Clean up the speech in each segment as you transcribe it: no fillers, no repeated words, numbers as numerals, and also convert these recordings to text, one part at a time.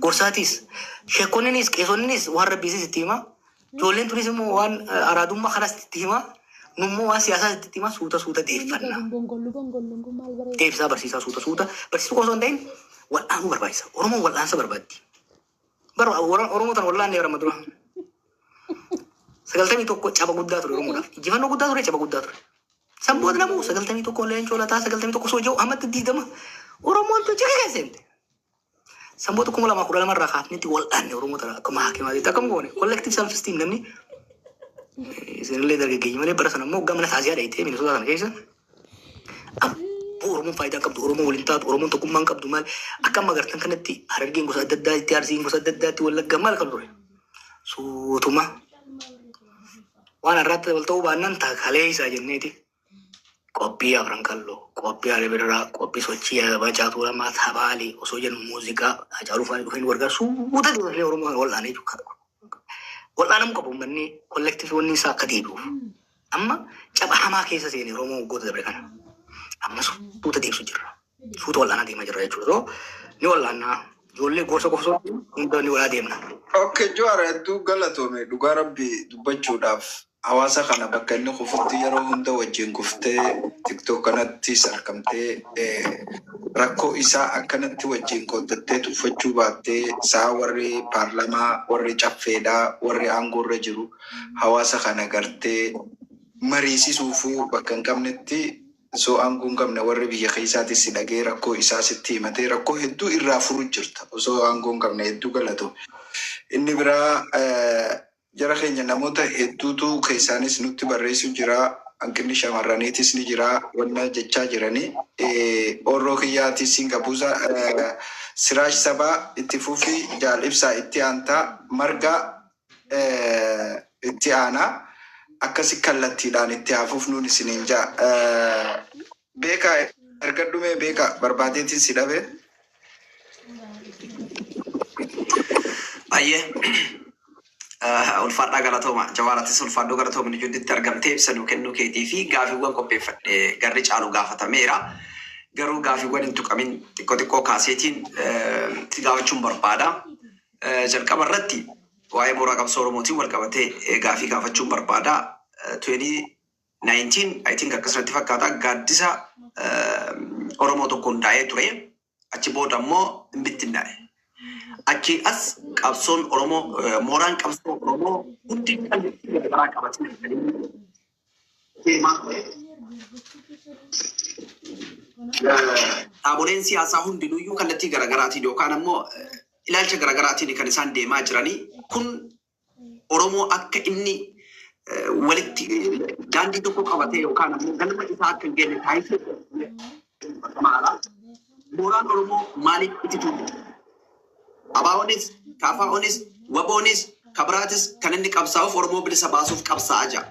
Gorsatis. Shekonis, Kesonis, one business tima. Jolin tourism one Araduma Haras tima. Numo was Yasa tima suta defana. Dave Sabarsisa suta, but it was on then what Angubervisa. Oromo will answer Barbati. But Oromo and Orlando Ramadura. Sagaltami to Chabaguda to Romula. Given Guda to Chabaguda. Some would know Sagaltami to Colenchola, Sagaltami to Cosojo, Amat Didama, Oromo to Jason. Some to Kumala Makurama Rahatni to all and Romota, Kamaki, Takamone, collective self-esteem, Nami. Is a little game, a person of Mogamma Hazia, 18 minutes on occasion. Oromo fight up to Oromo Linta, Oromo to Kumank Abdumal, Akamagatan Canati, Hargin was at the die, Tiarzin was at the death to Gamal Kalori. So, Tuma. One rat will to Bananta, Halesa, Geneti. Copia Francallo, Copia Rivera, Copia Socia, Bajatura, Mathavali, Osoyan Musica, Ajarufa, Workers, who would have Oromo Olani to Olanam Copumani, collective only Sakadibu. Amma, Chabahama cases in Romo go to the Brecan. Amma put the Dixucher. Futolana di Majorajuro, Yolana, Yole Goso, in the new Adina. Okay, Joara, do Galatome, do Garabi, do Bachudaf. Awasa kana bakkanni khufti yaro hunda wajjin gufte TikTok kanatti sarkamte rakko isa akkanatti wajjin qoddatte tufachuu baatte saa warri paarlamaa warri caffeedha warri aangorra jiru hawasa kana garte mariisisuufu bakkan qabnetti so aangoon qabne warri biyya keessaatti si dhagee rakko isaa sitti himate rakko hedduu irraa furu jirta so aangoon qabne hedduu galato inni biraa Jara keenya namoota hedduutu keessanis nutti barreessu jira hanqinni shamarraniitis ni jira wanna jechaa jirani orroo kiyyaati singabuusa siraash sabaa itti fufi jaal ibsaa itti aantaa marga itti aanaa akkasi kallattiidhaan itti hafuuf nuun isiniin jaa beekaa ergadhume beekaa barbaadeetiin si dhabe ayye ulfaadhaa galatoma jawaaratis ulfaadhoo galatoma ni judditti argamtee ibsanuu kennuu keetii fi gaafiiwwan qopheeffadhe garri caalu gaafatameera garuu gaafiiwwan hin tuqamin xiqqoo kaaseetiin itti gaafachuun barbaada jalqaba irratti waa'ee mooraa qabsoo Oromootiin wal qabatee gaafii gaafachuun barbaada 2019 I think akkasumatti fakkaata gaaddisa Oromoo tokko hundaa'ee ture achi booda immoo hin bittinnaa'e Achi as qabsoon Oromoo mooraan qabsoo Oromoo hundi kan garaa qabatee dhaaboleen siyaasaa hundinuyyuu kallattii garaagaraatiin yookaan ammoo ilaalcha garaagaraatiin kan isaan deemaa jiranii kun Oromoo akka inni walitti daandii tokko qabatee yookaan ammoo galma isaa akka hin geenye taasisuu mooraan Oromoo maaliif itti tuuti? Abaawonis, Kafaawonis, Waboonis, Kabraatis kan inni qabsaa'uuf Oromoo bilisa baasuuf qabsaa'aa jira.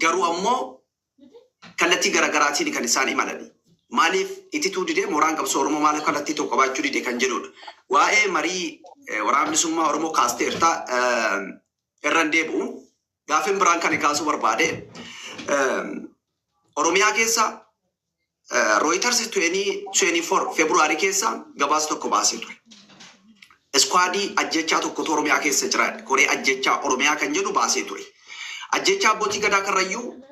Garuu ammoo kallattii garaagaraatiin kan isaan imalani. Maaliif itituu didee mooraan qabsoo Oromoo maaliif kallattii tokko baachuu didee kan jedhudha. Waa'ee marii waraabnisummaa Oromoo kaasteertaa irraan deebi'u gaafiin biraan kan kaasuu barbaade Oromiyaa keessa Reuters 24 Februaarii keessa gabaasa tokko baasee ture. Squadii ajjechaa tokko Oromiyaa keessa jira. Koree ajjechaa Oromiyaa kan jedhu baasee ture. Ajjechaa abbootii gadaa Karrayyuu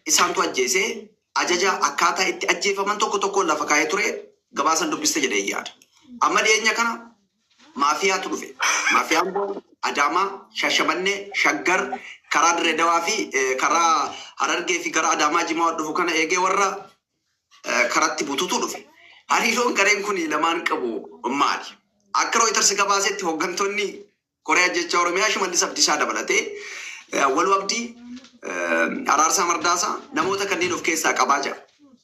isaantu ajjeesee ajaja akkaataa itti ajjeefaman tokko lafa kaa'ee ture gabaasan dubbiste jedhee yaada. Amma dhiyeenya kana maafiyaatu dhufe. Maafiyaan boo Adaamaa, Shashamannee, Shaggar, karaa Dirreedawaa fi karaa Harargee fi karaa Adaamaa Jimaa dhufu kana eegee warra karaatti bututu dhufe. Hariiroon gareen kun lamaan qabu maali? Akka Reuters gabaasetti hooggantoonni Koree ajjechaa Oromiyaa Shimallis Abdiisaa dabalatee Waluu Abdii Araarsaa Mardaasaa namoota kanneen of keessaa qabaa jira.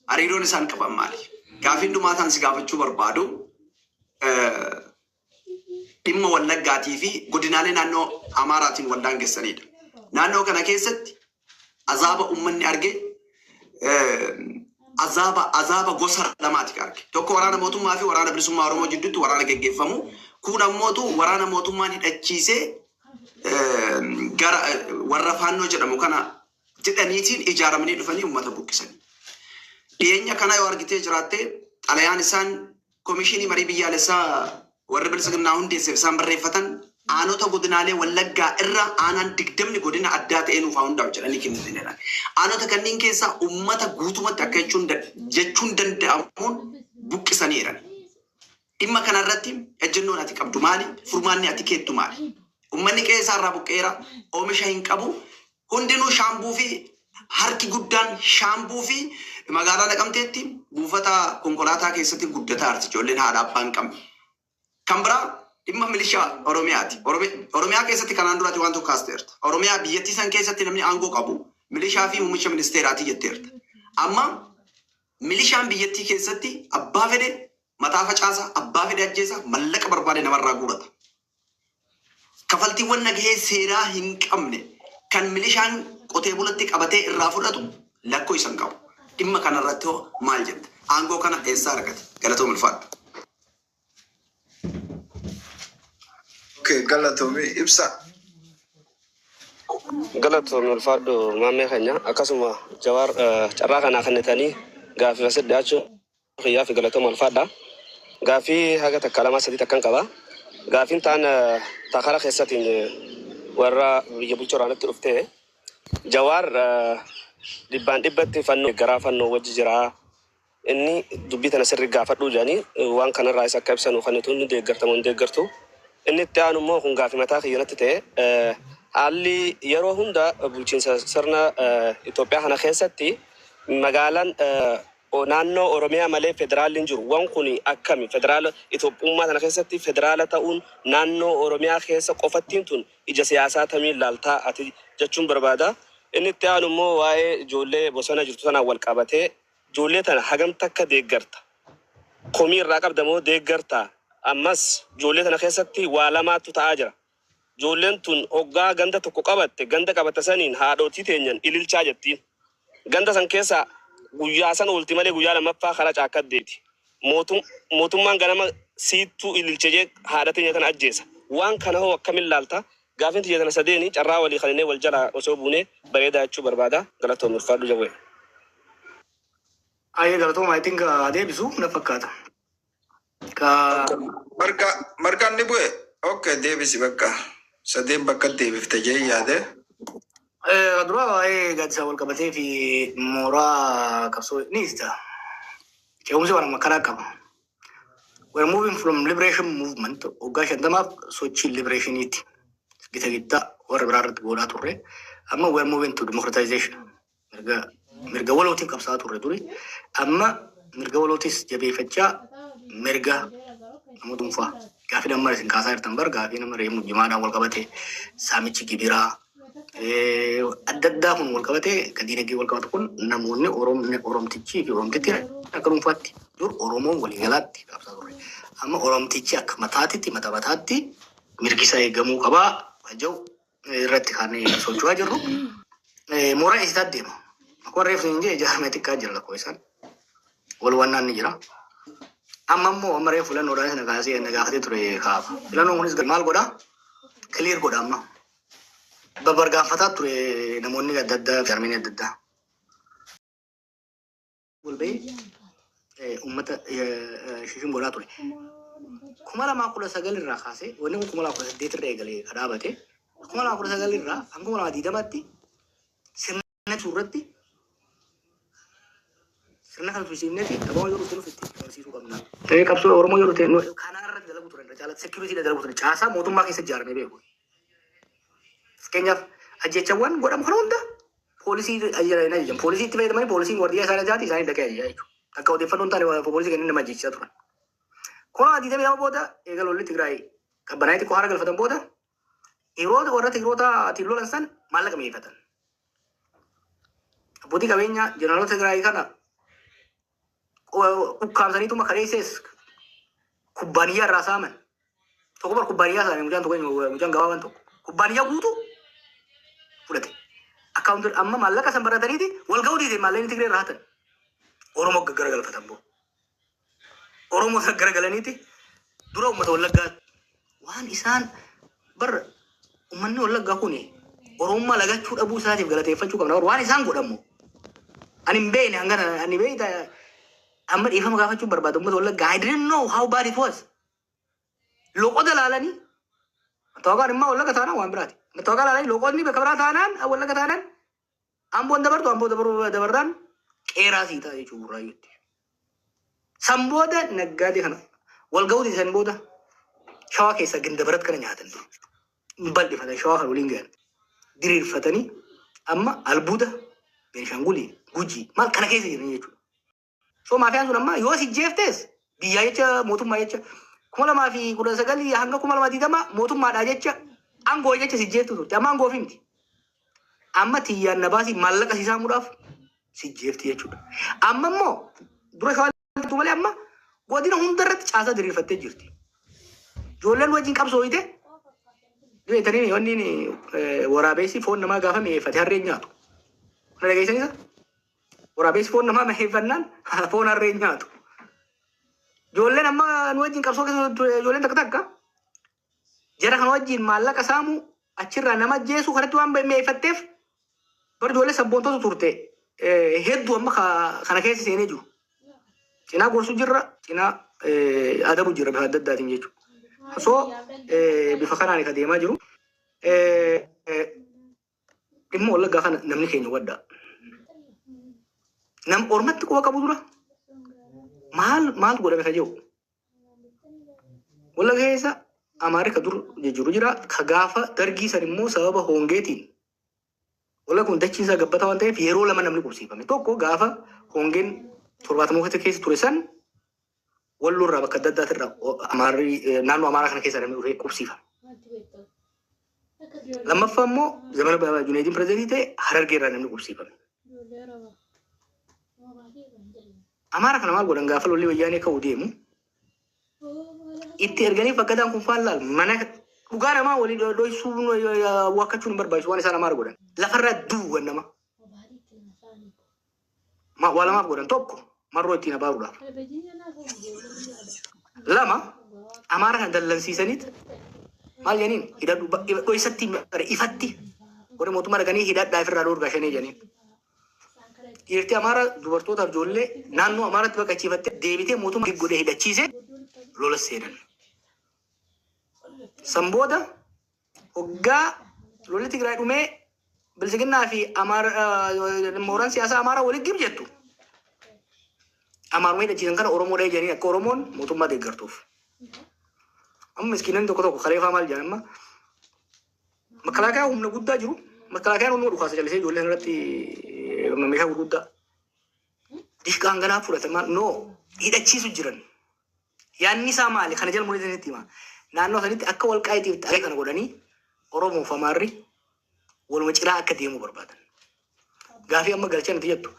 Hariiroon isaan qaban maali? Gaafiin dhumaataan si gaafachuu barbaadu dhimma Wallaggaatii fi godinaalee naannoo Amaaraatiin wal daangessanidha. Naannoo kana keessatti azaaba uummanni arge azaaba gosa lamaati arge. Tokko waraana mootummaa fi waraana bilisummaa Oromoo jidduutti waraana geggeeffamu. Kun ammoo waraana mootummaan hidhachiisee gara warra faannoo jedhamu kana jedhaniitiin ijaaramanii dhufanii uummata buqqisanii. Dhiyeenya kana yoo argitee jiraatte xalayaan isaan komishinii marii biyyaalessaa warri bilisignaa hundeesseef isaan barreeffatan aanota godinaalee wallaggaa irra aanaan digdamni godina addaa ta'ee nuufaa hundaa'u jedhanii kennitinedha. Aanota kanneen keessaa uummata guutumatti akka jechuun danda'amuun buqqisanii jiran. Dhimma kanarratti ejjennoon ati qabdu maali? Furmaanni ati keettu maali? Uummanni qe'ee irraa buqqeera, oomisha hin qabu, hundinuu shaambuu fi harki guddaan shaambuu fi magaalaa Naqamteetti buufata konkolaataa keessatti guddataa arti ijoolleen haadha abbaa hin qabne. Kan biraa dhimma milishaa Oromiyaati. Oromiyaa keessatti kanaan duraati waan tokko kaasteerta. Oromiyaa biyyattii san keessatti namni aangoo qabu milishaa fi muummicha ministeeraati jetteerta. Amma milishaan biyyattii keessatti abbaa fedhe mataa facaasaa, abbaa fedhe ajjeesaa, mallaqa barbaade namarraa guurata. Kafaltiiwwan nagahee seeraa hin qabne kan milishaan qotee bulatti qabatee irraa fudhatu lakkoo isan qabu. Dhimma kanarratti hoo maal jette? Aangoo kana eessaa argate? Galatoo milfaadha. Galatoomii ibsa. Galatoomii ulfaadhu maammee keenya akkasuma jawaar carraa kanaa kennitanii gaaffii asii dhiyaachuu xiyyaa fi galatooma ulfaadha. Gaaffii haga takka lama sadii takkan qaba. Gaaffiin ta'an takara keessatiin warra biyya bulchuu irraanitti dhuftee jawaar dhibbaan dhibbatti fannoo garaa fannoo wajji jira. Inni dubbii tana sirrii gaafadhuu jedhanii waan kanarraa isa akka ibsan kan nuti deeggartamu hin deeggartu. Inni itti aanu immoo kun gaaffii mataa kiyyanatti ta'e haalli yeroo hunda bulchiinsa sirna Itoophiyaa kana keessatti magaalaan naannoo Oromiyaa malee federaalliin jiru. Waan kun akkami federaala Itoophiyaa kana keessatti federaala ta'uun naannoo Oromiyaa keessa qofattiin tun ija siyaasaa tamiin laaltaa ati jechuun barbaada. Inni itti aanu immoo waa'ee ijoollee bosona jirtu sanaan wal qabatee ijoollee tana hagam takka deeggarta. Komii irraa qabdamoo deeggarta. Ammas ijoollee tana keessatti waa lamaatu ta'aa jira. Ijoolleen tun hoggaa ganda tokko qabatte ganda qabatte saniin haadhotii teenyan ililchaa jettiin. Ganda san keessa guyyaa san oolti malee guyyaa lammaffaa karaa caakkaddeeti. Mootummaan ganama siittuu ililchee haadha teenya tana ajjeesa. Waan kana hoo akkamiin laalta? Gaaffiin tiyya tana sadeeni carraa walii kalinee wal jalaa osoo buunee bareedaa jechuu barbaada. Galatoomii ulfaadhu jawwee. Ayyee galatooma I think adeebisu na fakkaata. Margaan ni bu'e. Okay, deebisi bakka. Sadeen bakka deebifte jee yaade. Dura waa'ee gaaddisa wal qabatee fi mooraa qabsoo ni ibsa. Ce'umsi waan karaa qaba. We're moving from liberation movement. Waggaa shantamaaf sochii liberationiiti. Gita gita warra biraa irratti godhaa turre. Amma we're moving to democratization. Mirga walootiin qabsaa turre duri. Amma mirga walootis jabeeffachaa mirga nama dhuunfaa. Gaaffii nama isin kaasaa jirtan bar gaaffii nama reemu jimaadhaan wal qabatee saamichi gibiraa adda addaa kun wal qabatee kan diinagdee wal qabatu kun namoonni Oromtichi fi Oromtitti akka dhuunfaatti dur Oromoon waliigalaatti qabsaa turre. Amma Oromtichi akka mataatti mirgi isaa eegamuu qabaa wajjin irratti kan socho'aa jirru. Mooraa eessisaa deema. Akkuma reefsu hin jee ijaarame xiqqaa jira lakkoo isaan. Wal wannaan ni jira. Amma immoo amma reefu filannoodhaan isa nagaasee nagaafatee ture kaaba. Filannoon kunis maal godhaa? Kiliir godha amma. Babargaanfataa ture namoonni adda addaa jarmanii adda addaa. Walba'ee uummata shishin godhaa ture. 2019 irraa kaasee wanni kun 2018 irraa eegalee kadhaabate 2019 irraa hanga 2020tti sirna suurratti sirna kan tusiifnee fi qabama yeroo turuuf itti barsiisuu qabna. Ta'ee qabsoo Oromoo yeroo ta'e kanaa irratti dalagu turan caalatti security dalagu turan caasaa mootummaa keessa ijaaramee beeku. Fakkeenyaaf ajjechawwan godhamu kana hunda poolisii ajajanii ajajan. Poolisii itti fayyadamanii poolisiin wardiyaa isaanii ajaati isaanii dhaqee ajajaa jechuudha. Akka odeeffannoon taane poolisii kanneen nama ajjechisaa turan. Kun adiidamee yoo booda eegal olli Tigraay qabbanaa'ee xiqqoo haara galfatan booda yeroo warra Tigroota tiin lolan san maallaqa mi'eeffatan. Abbootii qabeenyaa jeneraalota Tigraay kana ukkaamsaniituma kareessees kubbaaniyyaa irraa saaman. Tokko bar kubbaaniyyaa isaanii mucaan gabaabaan tokko. Kubbaaniyyaa guutuu fudhate. Akkaawuntii amma maallaqa san barataniiti wal ga'uu diide maallaqni Tigree irraa hatan. Oromoo garagalfatan boo. Oromoo garagalaniiti dura uummata Wallaggaa waan isaan bar uummanni Wallaggaa kuni Oromummaa lagachuu dhabuu isaatiif galateeffachuu qabna. Waan isaan godhamu. Ani hin beekne hangana ani beekta amma dhiifama gaafachuu barbaadu uummata Wallaggaa. I didn't know how bad it was. Loko dalalani. Toga nimma wala katana wan berati. Toga dalalani loko ni bekabra tanan wala katanan. Ambo dabarran qeeraa sii ta'a jechuun burraayyuutti. San booda naggaadee kana wal ga'uuti san booda shawaa keessa gindabarat kana nyaatan ture. Bal'ifatan shawaa kan waliin gahan diriirfatanii amma albuuda Beenshaangulii Gujii maal kana keessa jiran jechuudha. So maafiyaan sun amma yoo si jeeftees biyyaa jecha mootummaa jecha 2019 hanga 2020 mootummaadhaa jecha aangoo jecha si jeeftu turte amma aangoo fi miti. Amma tiyyaan na baasii maallaqa siisaa muudhaaf si jeefti jechuudha. Amma immoo dura shawaa malee amma godina hundarratti caasaa diriirfattee jirti. Ijoolleen wajjin qabsooyite beetanii wanni waraabessi foon namaa gaafa mi'eeffate harreen nyaatu. Kana dhageessanisa? Waraabessi foon namaa mi'eeffannaan foon harreen nyaatu. Ijoolleen amma nu wajjin qabsoo keessa ijoolleen takka jara kana wajjin maallaqa saamuu achirraa nama jeesuu kanatti waan mi'eeffatteef bar ijoollee sabboontotu turte hedduu amma kana keessa seenee jiru. Cinaa gorsuu jirra, cinaa adabu jirra bifa adda addaatiin jechuudha. So bifa kanaan kan deemaa jiru. Dhimma wallaggaa kana namni keenya waddaa. Nam ormatti quba qabu dura maaltu godhame kan jiru. Wallagga keessa Amaarika dur jejjiru jira. Ka gaafa dargii san immoo sababa hongeetiin wala kun dachiinsaa gabbata waan ta'eef yeroo lama namni qubsiifame. Tokko gaafa hongeen 70 keessa ture san wallurraa bakka adda addaatirraa naannoo Amaaraa kana keessa namni dhufee qubsiifame. Lammaffaa immoo zamana Junaaydiin pirezidentii ta'e Harargeerraa namni qubsiifame. Amaaraa kana maal godhan gaafa lolli wayyaanee ka'uu deemu itti erganii fakkataan kun faan laal mana dhugaa namaa waliin dho'isuun wakkachuun barbaachisu waan isaan Amaaraa godhan. Lafarraa duwwan nama. Waa lamaaf godhan tokko marroo ittiin abaaruudhaaf. Lama Amaaraa kana dallansiisaniit maal jedhaniin hidhadhu dho'isatti ifatti warri mootummaa dhaqanii hidhadhaa ofirraa dhoorgaa shanee jedhaniin. Dhiirtii Amaaraa dubartootaaf ijoollee naannoo Amaaraatti baqachiifattee deebitee mootummaa godhee hidhachiisee lola seenan. San booda hoggaa lolli Tigraay dhumee bilisiginnaa fi mooraan siyaasaa Amaaraa walitti gibjettu. Amaarumee hidhachiisan kana Oromoo dhahee jedhanii akka Oromoon mootummaa deeggartuuf. Amma miskiinonni tokko kaleefaa maal jedhan amma makalaakaa humna guddaa jiru. Makalaakayaan humna dhukaasa jallisee ijoolleen irratti meeshaa gurguddaa. Dishqaan ganaa fudhatamaa hidhachiisu jiran. Yaanni isaa maali? Kana jala mul'isanitti hima. Naannoo sanitti akka walqaa'iitiif ta'ee kana godhanii Oromoo fi Amaarri waluma ciraa akka deemu barbaadan. Gaafii amma galchan itti jettu.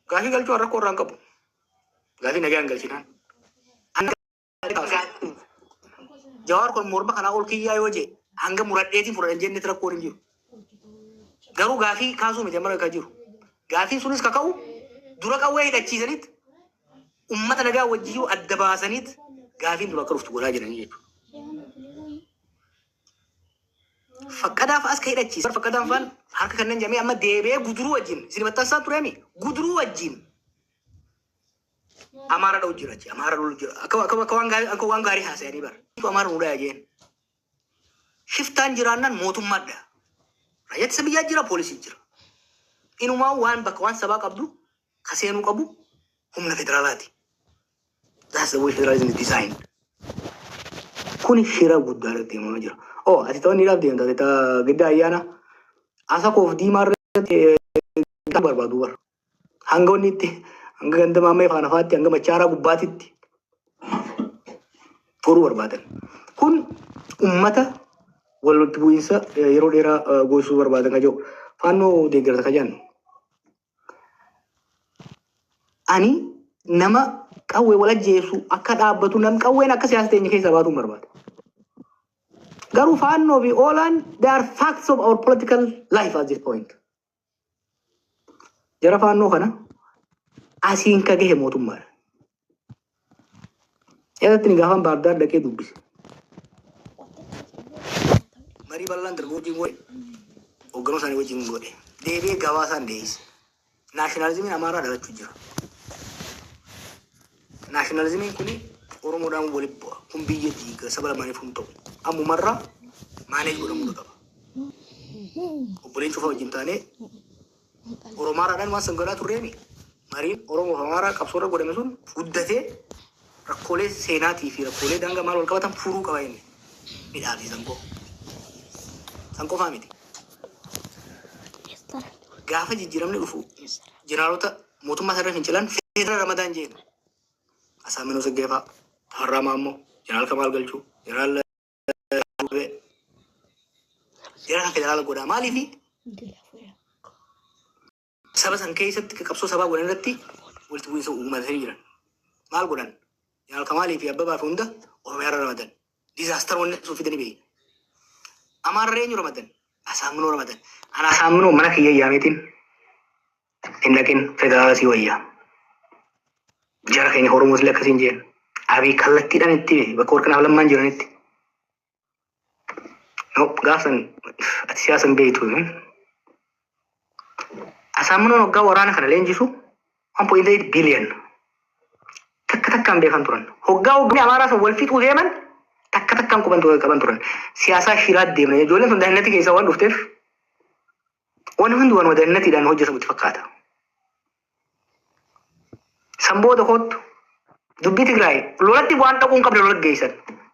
Gaafii galchuun rakkoo irraan qabu. Gaafii nagaan galchinaan. Jawaar kun morma kanaa ol kiyyaa yoo jee hanga muradheetiin fudhatan jennetti rakkoo hin jiru. Garuu gaafii kaasuu miti amma jiru. Gaafiin sunis kaka'u dura qawwee hidhachiisaniit ummata nagaa wajjiyyuu adda baasaniit gaafiin dura akka dhuftu godhaa jiranii jechuudha. Fakkadaaf as ka hidhachiisa. Fakkadaan faan harka kanneen jedhamee amma deebi'ee guduruu wajjin isin maxxansaa tureemi guduruu wajjin Amaaraa dha'u jira jechuudha. Amaaraa dha'u jira. Akka waan gaarii haasa'anii bara. Amaaraa nu dhayaa jeen. Shiftaan jiraannaan mootummaadha. Raayyaa ittisa biyyaa jira, poolisii jira. Inumaa waan bakka waan sabaa qabdu kaseenuu qabu humna federaalaati. That's the way federalism is designed. Kuni shira guddaa irratti himamaa jira. Ati ta'uu ni dhaabdee hin taate giddaa ayyaana asa koof diimaa irratti barbaadu bara. Hanga wanni itti hanga ganda maamee faana faatti hanga machaaraa gubbaatitti furuu barbaadan. Kun ummata walitti bu'iinsa yeroo dheeraa goosuu barbaadan ka jiru. Faannoo deeggarsa ka jedhan. Ani nama qawwee wal ajjeesu akka dhaabbatu nam qawween akka siyaasa teenya keessa baatuun barbaada. Garuu faannoo fi oolaan they are facts of our political life at this point. Jara faannoo kana asiin ka gahe mootummaadha. Yaadatti ni gaafan baardaar dhaqee dubbise. Marii bal'aan dargaggoojjiin godhe hoogganoo isaanii wajjin godhe deebi'ee gabaasaan deebise. Naashinaalizimiin Amaaraa dhalachuu jira. Naashinaalizimiin kuni Oromoodhaan walitti bu'a. kun biyya diiga saba lamaaniif hin ta'u. Ammumarraa maaneej godhamuu qaba. Obboleen cufa wajjin taanee Oromaadhaan waan sangalaa turreemi. Mariin Oromoo fi Amaaraa qabsoorra godhame sun guddatee rakkoolee seenaatii fi rakkoolee daangaa maal wal qabatan furuu qaba inni. Midhaa fi sankoo. Sankoo fa'aa miti. Gaafa jijjiiramni dhufu jeneraaloota mootummaa sarara fincilan federa Ramadaan jeen. Asaaminoo Saggeefaa, Tafarraa Maammoo, jeneraal Kamaal Galchuu, jeneraal federaala godhaa maaliifi saba san keessatti qabsoo sabaa godhan irratti walitti bu'iinsa uummatanii jiran. Maal godhan? Jeneraal Kamaalii fi Abbabaa fi hunda Oromiyaarra ramadan. Diizaastar wanni sun fidanii beeyi. Amaarra eenyu ramadan? Asaaminoo ramadan. Ana asaaminoo mana kiyya yaameetiin hin dhaqin federaala sii wayyaa. Jara keenya Oromoo illee akkasiin jeen. Abii kallattiidhaan itti bakka warqanaaf lammaan jiranitti. Gaafsan ati siyaasan beeytu. Asaaminoo waggaa waraana kana leenjisu 1.8 billion. Takka takkaan beekan turan. Waggaa Amaaraa san wal fixuu deeman takka takkaan qaban turan. Siyaasaa shiraat deemna. Ijoolleen sun daa'imnatti keessaa waan dhufteef waan hundi waan daa'imnattiidhaan hojjetamutti fakkaata. Sambooda kootu dubbii Tigraay lolatti waan dhaquun qabda lola geessan.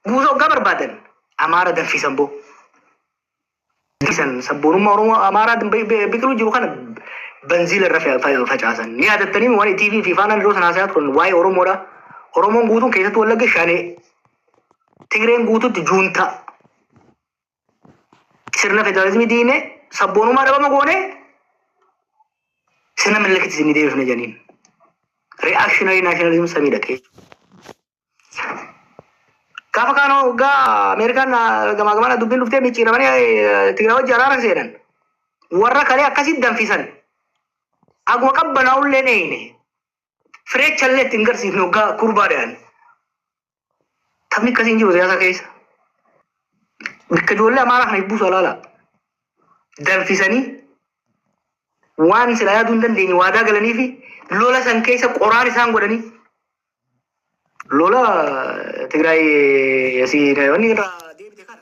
Guutuu waggaa barbaadan Amaara danfii Samboo. Sabboonummaa Oromoo Amaaraa biqiluu jiru kana benziila irra facaasan. Ni yaadattanii waan TV fi faanaan yeroo sanaa turan waa'ee Oromoodha. Oromoon guutuun keessatti Wallagga Shanee. Tigreen guutuutti juuntaa. Sirna federaalizimii diinee sabboonummaa dhabama goonee sirna mallakitti isin deebifne janiin. Reactionary nationalism samii dhaqee. Gaafa kaan waggaa Ameerikaan gamaa dubbiin dhuftee micciiramanii Tigraay wajji araara seenan. Warra kalee akkasitti danfisan. Aguma qabbanaa'ullee dheeyne. Fireechallee ittiin garsiifne waggaa kurbaadhaan. Taphni akkasiin jiru siyaasa keessa. Bakka ijoollee Amaaraa kana ibbuusu alaala. Danfisanii waan silaa yaaduu hin dandeenye waadaa galanii fi lola san keessa qoraan isaan godhanii. Lola Tigraay asii wanni irraa deebite kana